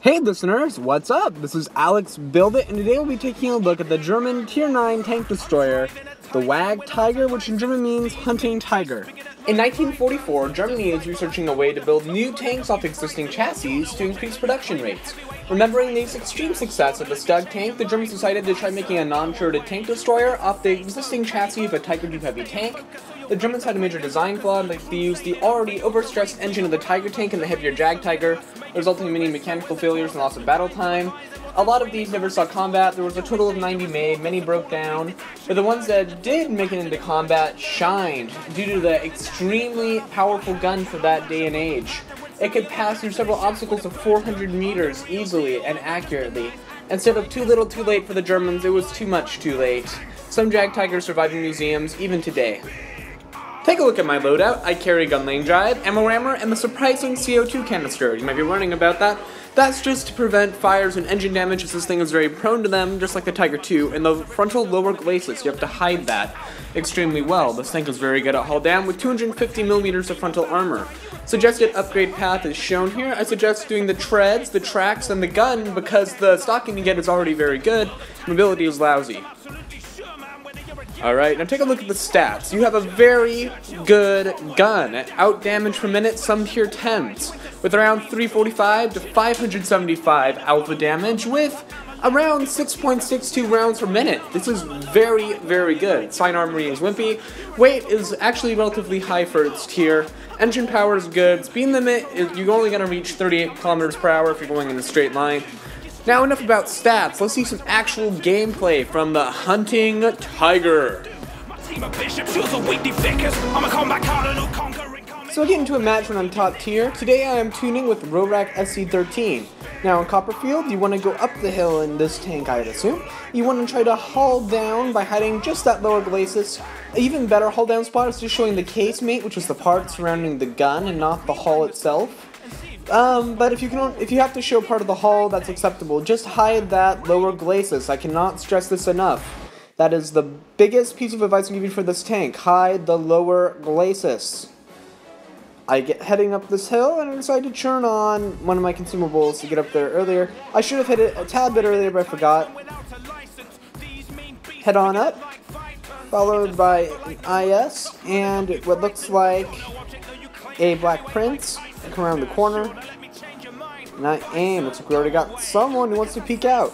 Hey listeners, what's up? This is Alex Build It, and today we'll be taking a look at the German Tier 9 tank destroyer, the Jagdtiger, which in German means hunting tiger. In 1944, Germany is researching a way to build new tanks off existing chassis to increase production rates. Remembering the extreme success of the Stug tank, the Germans decided to try making a non-turreted tank destroyer off the existing chassis of a Tiger II heavy tank. The Germans had a major design flaw, like they used the already overstressed engine of the Tiger tank and the heavier Jagdtiger, resulting in many mechanical failures and loss of battle time. A lot of these never saw combat. There was a total of 90 made, many broke down, but the ones that did make it into combat shined due to the extremely powerful gun for that day and age. It could pass through several obstacles of 400 meters easily and accurately. Instead of too little too late for the Germans, it was too much too late. Some Jagdtigers survive in museums even today. Take a look at my loadout. I carry gun lane drive, ammo rammer, and the surprising CO2 canister. You might be wondering about that. That's just to prevent fires and engine damage, as this thing is very prone to them, just like the Tiger II, and the frontal lower glacis. You have to hide that extremely well. This tank is very good at hull down with 250 millimeters of frontal armor. Suggested upgrade path is shown here. I suggest doing the treads, the tracks, and the gun because the stocking you get is already very good. Mobility is lousy. Alright, now take a look at the stats. You have a very good gun. Out damage per minute, some tier 10s, with around 345 to 575 alpha damage with around 6.62 rounds per minute. This is very, very good. Sign armory is wimpy. Weight is actually relatively high for its tier. Engine power is good. Speed limit, you're only going to reach 38 kilometers per hour if you're going in a straight line. Now enough about stats, let's see some actual gameplay from the Hunting Tiger. So I get into a match when I'm top tier. Today I am tuning with Rorak SC13. Now in Copperfield, you want to go up the hill in this tank, I'd assume. You want to try to hull down by hiding just that lower glacis. An even better hull down spot is just showing the casemate, which is the part surrounding the gun and not the hull itself. But if you have to show part of the hull, that's acceptable. Just hide that lower glacis. I cannot stress this enough. That is the biggest piece of advice I'm giving for this tank. Hide the lower glacis. I get heading up this hill, and I decide to churn on one of my consumables to get up there earlier. I should have hit it a tad bit earlier, but I forgot. Head on up, followed by an IS, and what looks like a Black Prince. Come around the corner, and I aim. Looks like we already got someone who wants to peek out.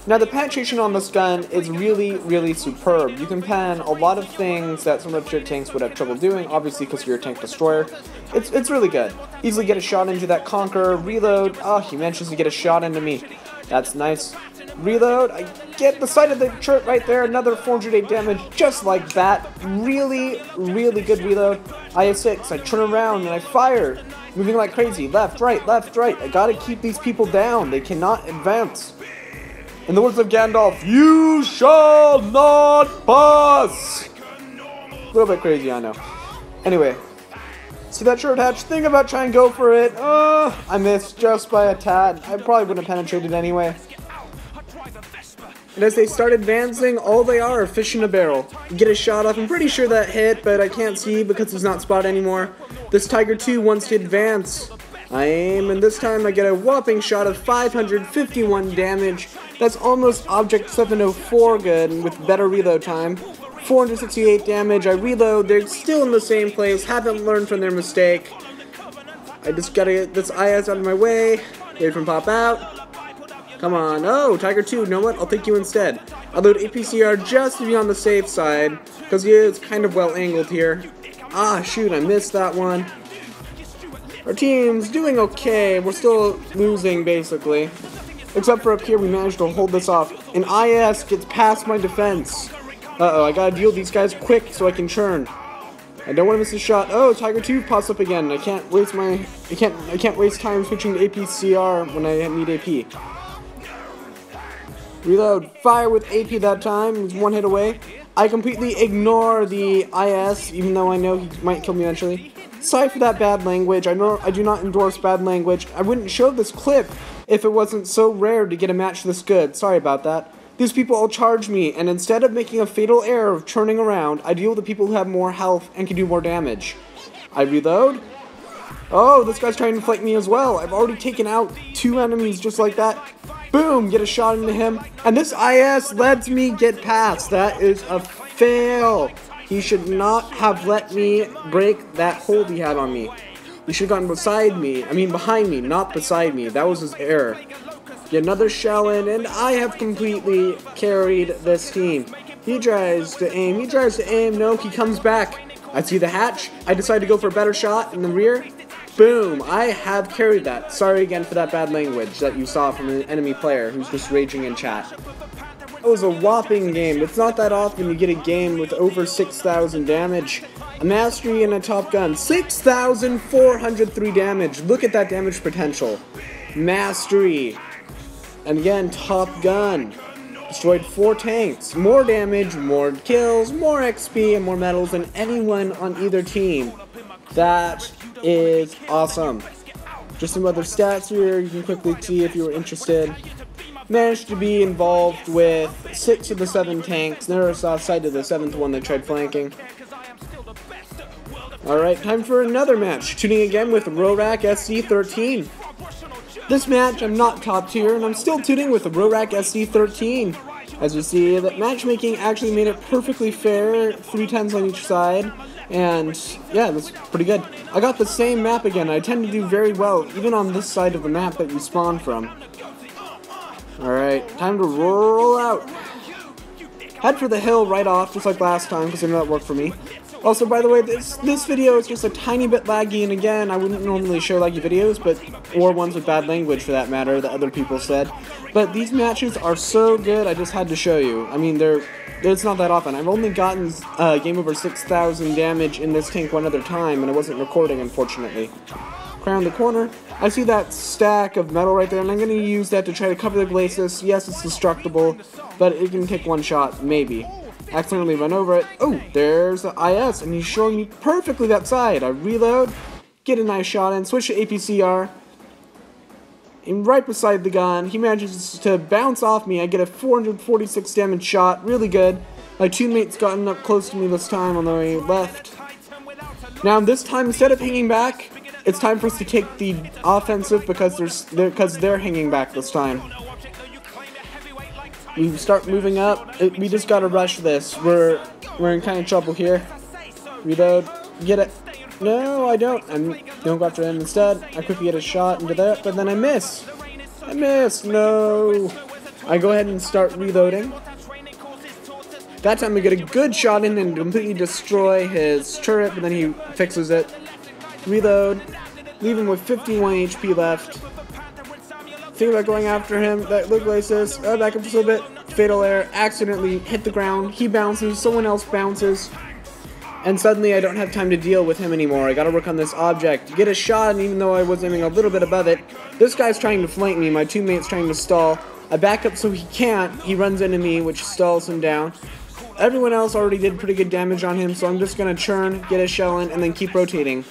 Now the penetration on this gun is really, really superb. You can pan a lot of things that some of the tier tanks would have trouble doing, obviously because you're a tank destroyer. It's really good. Easily get a shot into that Conqueror, reload. Oh, he manages to get a shot into me. That's nice. Reload, I get the side of the turret right there, another 408 damage, just like that. Really, really good reload. IS-6, I turn around and I fire, moving like crazy, left, right, I gotta keep these people down, they cannot advance. In the words of Gandalf, you shall not pass! A little bit crazy, I know. Anyway, see that turret hatch? Think about trying to go for it. I missed just by a tad. I probably wouldn't have penetrated anyway. And as they start advancing, all they are fish in a barrel. Get a shot off. I'm pretty sure that hit, but I can't see because it's not spotted anymore. This Tiger II wants to advance. I aim, and this time I get a whopping shot of 551 damage. That's almost Object 704 good with better reload time. 468 damage. I reload. They're still in the same place. Haven't learned from their mistake. I just gotta get this IS out of my way. Wait for him to pop out. Come on. Oh, Tiger II, you know what? I'll take you instead. I'll load APCR just to be on the safe side, because he is kind of well angled here. Ah, shoot, I missed that one. Our team's doing okay. We're still losing, basically. Except for up here, we managed to hold this off. An IS gets past my defense. Uh-oh, I gotta deal with these guys quick so I can churn. I don't want to miss a shot. Oh, Tiger II pops up again. I can't waste time switching to APCR when I need AP. Reload. Fire with AP that time. He's one hit away. I completely ignore the IS, even though I know he might kill me eventually. Sorry for that bad language. I do not endorse bad language. I wouldn't show this clip if it wasn't so rare to get a match this good. Sorry about that. These people all charge me, and instead of making a fatal error of turning around, I deal with the people who have more health and can do more damage. I reload. Oh, this guy's trying to flank me as well. I've already taken out 2 enemies just like that. Boom, get a shot into him. And this IS lets me get past. That is a fail. He should not have let me break that hold he had on me. He should have gotten behind me, not beside me. That was his error. Get another shell in, and I have completely carried this team. He tries to aim, no, he comes back. I see the hatch, I decide to go for a better shot in the rear. Boom, I have carried that. Sorry again for that bad language that you saw from an enemy player who's just raging in chat. It was a whopping game. It's not that often you get a game with over 6,000 damage. A mastery and a top gun. 6,403 damage. Look at that damage potential. Mastery. And again, top gun. Destroyed 4 tanks. More damage, more kills, more XP, and more medals than anyone on either team. That is awesome. Just some other stats here you can quickly see if you were interested. Managed to be involved with 6 of the 7 tanks. Never saw sight of the 7th one that tried flanking. Alright, time for another match. Tuning again with Rorak SC13. This match, I'm not top tier, and I'm still tuning with the Rorak SC13. As you see, that matchmaking actually made it perfectly fair, 3 times on each side, and yeah, that's pretty good. I got the same map again. I tend to do very well, even on this side of the map that you spawn from. Alright, time to roll out. Head for the hill right off, just like last time, because I know that worked for me. Also, by the way, this video is just a tiny bit laggy, and again, I wouldn't normally show laggy videos, or ones with bad language for that matter, that other people said. But these matches are so good, I just had to show you. I mean, it's not that often. I've only gotten game over 6,000 damage in this tank one other time, and I wasn't recording, unfortunately. Around the corner, I see that stack of metal right there, and I'm going to use that to try to cover the glacis. Yes, it's destructible, but it can take 1 shot, maybe. Accidentally run over it. Oh, there's the IS, and he's showing me perfectly that side. I reload, get a nice shot in, switch to APCR, and right beside the gun, he manages to bounce off me. I get a 446 damage shot, really good. My teammate's gotten up close to me this time on the left. Now this time, instead of hanging back, it's time for us to take the offensive because they're hanging back this time. We start moving up. We just gotta rush this. We're in kind of trouble here. Reload. Get it. No, I don't. I don't go after him instead. I quickly get a shot into that, but then I miss. I miss. No. I go ahead and start reloading. That time I get a good shot in and completely destroy his turret, but then he fixes it. Reload. Leave him with 51 HP left. Think about going after him. That looked like this. Back up just a little bit. Fatal error. Accidentally hit the ground. He bounces. Someone else bounces. And suddenly I don't have time to deal with him anymore. I gotta work on this object. Get a shot, and even though I was aiming a little bit above it, this guy's trying to flank me. My teammate's trying to stall. I back up so he can't. He runs into me, which stalls him down. Everyone else already did pretty good damage on him, so I'm just gonna churn, get a shell in, and then keep rotating.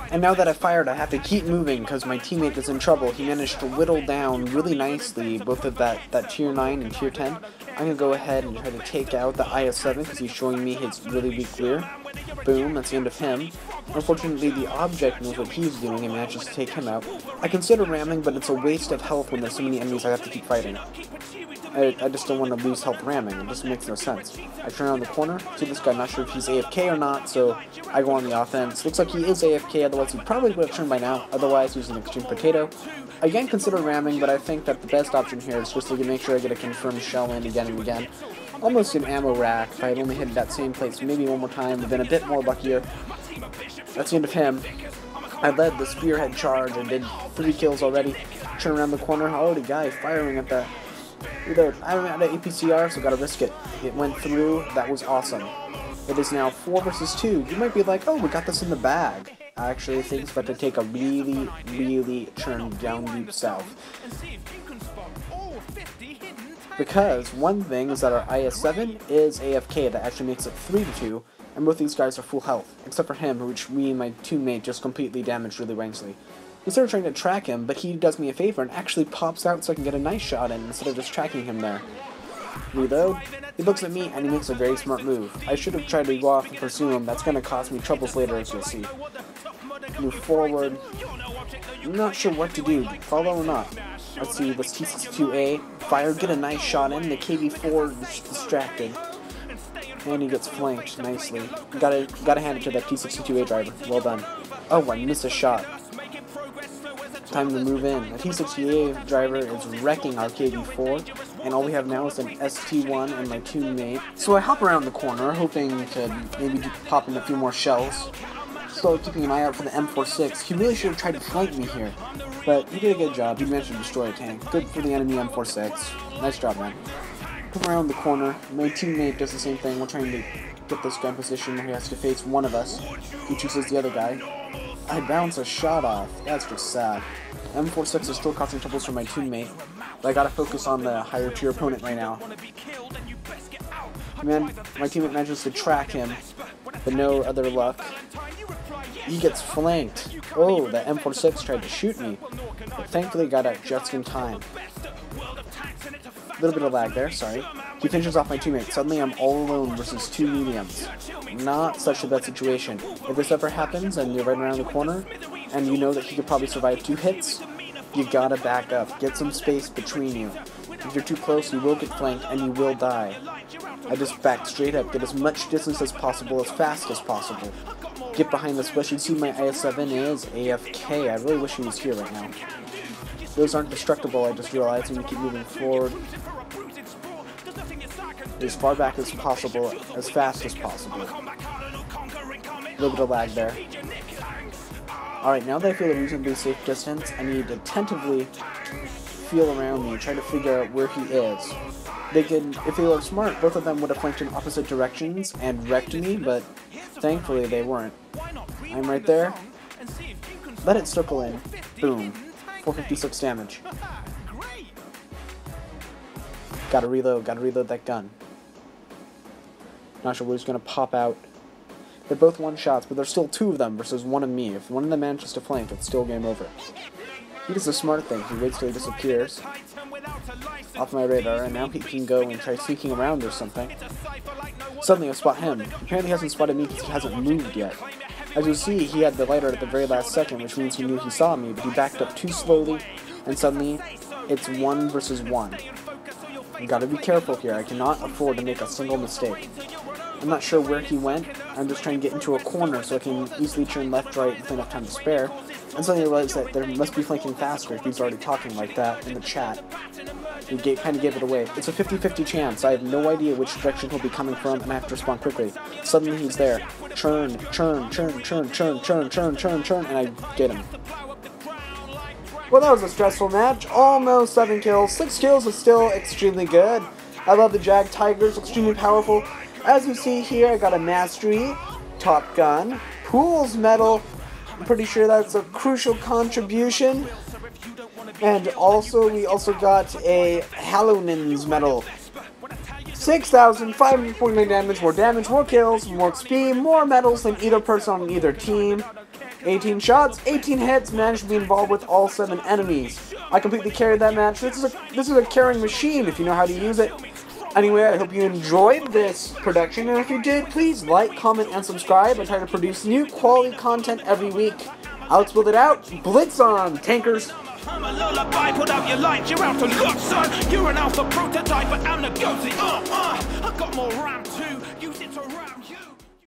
And now that I fired, I have to keep moving because my teammate is in trouble. He managed to whittle down really nicely both of that tier 9 and tier 10. I'm going to go ahead and try to take out the IS-7 because he's showing me his really weak clear. Boom, that's the end of him. Unfortunately, the object knows what he's doing and manages to take him out. I consider ramming, but it's a waste of health when there's so many enemies I have to keep fighting. I just don't want to lose health ramming. It just makes no sense. I turn around the corner, see this guy, not sure if he's AFK or not, so I go on the offense. Looks like he is AFK, otherwise he probably would have turned by now. Otherwise, he's an extreme potato. Again, consider ramming, but I think that the best option here is just to make sure I get a confirmed shell in again and again. Almost an ammo rack. If I had only hit that same place maybe one more time, but then a bit more luckier. That's the end of him. I led the spearhead charge and did 3 kills already. Turn around the corner, already guy firing at that. Reload. I haven't had an APCR, so gotta risk it. It went through. That was awesome. It is now 4 versus 2. You might be like, oh, we got this in the bag. I actually think it's about to take a really, really turn down deep south. Because one thing is that our IS-7 is AFK. That actually makes it 3-2. And both these guys are full health. Except for him, which me and my teammate just completely damaged really nicely. Instead of trying to track him, but he does me a favor and actually pops out so I can get a nice shot in instead of just tracking him there. Reload. He looks at me and he makes a very smart move. I should have tried to go off and pursue him. That's going to cost me troubles later, as you'll see. move forward. I'm not sure what to do, follow or not. Let's see, this T-62A, fire, get a nice shot in, the KV-4 is distracted. And he gets flanked nicely. Gotta hand it to that T-62A driver, well done. Oh, I missed a shot. Time to move in. The T-68 driver is wrecking our KV-4, and all we have now is an ST-1 and my teammate. So I hop around the corner, hoping to maybe pop in a few more shells. Still keeping an eye out for the M46. He really should have tried to flank me here, but he did a good job. He managed to destroy a tank. Good for the enemy M46. Nice job, man. Come around the corner. My teammate does the same thing. We're trying to get this guy in position where he has to face one of us. He chooses the other guy. I bounce a shot off. That's just sad. M46 is still causing troubles for my teammate, but I gotta focus on the higher tier opponent right now. Man, my teammate manages to track him, but no other luck. He gets flanked. Oh, that M46 tried to shoot me, but thankfully got out just in time. A little bit of lag there, sorry. He finishes off my teammate. Suddenly I'm all alone versus two mediums. Not such a bad situation. If this ever happens and you're right around the corner, and you know that he could probably survive 2 hits, you gotta back up. Get some space between you. If you're too close, you will get flanked and you will die. I just back straight up, get as much distance as possible, as fast as possible. Get behind this bush. You see my IS-7 is AFK. I really wish he was here right now. Those aren't destructible, I just realized. We need to keep moving forward. As far back as possible, as fast as possible. A little bit of lag there. Alright, now that I feel a reasonably safe distance, I need to attentively feel around me, try to figure out where he is. They could, if they were smart, both of them would have flanked in opposite directions and wrecked me, but thankfully they weren't. I'm right there. Let it circle in. Boom. 456 damage. Gotta reload that gun. Not sure who's gonna pop out. They're both one-shots, but there's still 2 of them versus 1 of me. If one of them manages to flank, it's still game over. He does the smart thing. He waits till he disappears off my radar, and now he can go and try sneaking around or something. Suddenly I spot him. Apparently he hasn't spotted me because he hasn't moved yet. As you see, he had the lighter at the very last second, which means he knew he saw me, but he backed up too slowly, and suddenly it's 1 versus 1. You gotta be careful here. I cannot afford to make a single mistake. I'm not sure where he went. I'm just trying to get into a corner so I can easily turn left, right with enough time to spare. And suddenly I realized that there must be flanking faster if he's already talking like that in the chat. He kind of gave it away. It's a 50-50 chance. I have no idea which direction he'll be coming from, and I have to respond quickly. Suddenly he's there. Churn, churn, churn, churn, churn, churn, churn, churn, churn, and I get him. Well, that was a stressful match. Almost 7 kills. 6 kills is still extremely good. I love the Jagdtiger. It's extremely powerful. As you see here, I got a Mastery, Top Gun, Pools Medal. I'm pretty sure that's a crucial contribution. And also, we also got a Halloween's Medal. 6,549 damage, more kills, more XP, more medals than either person on either team. 18 shots, 18 hits, managed to be involved with all 7 enemies. I completely carried that match. This is a carrying machine if you know how to use it. Anyway, I hope you enjoyed this production, and if you did, please like, comment, and subscribe. I try to produce new quality content every week. Alex Build It Out, Blitz on, tankers! I'm a lullaby, put out your lights, you're out to look, son. You're an alpha prototype, but I'm the goatee, I got more RAM too.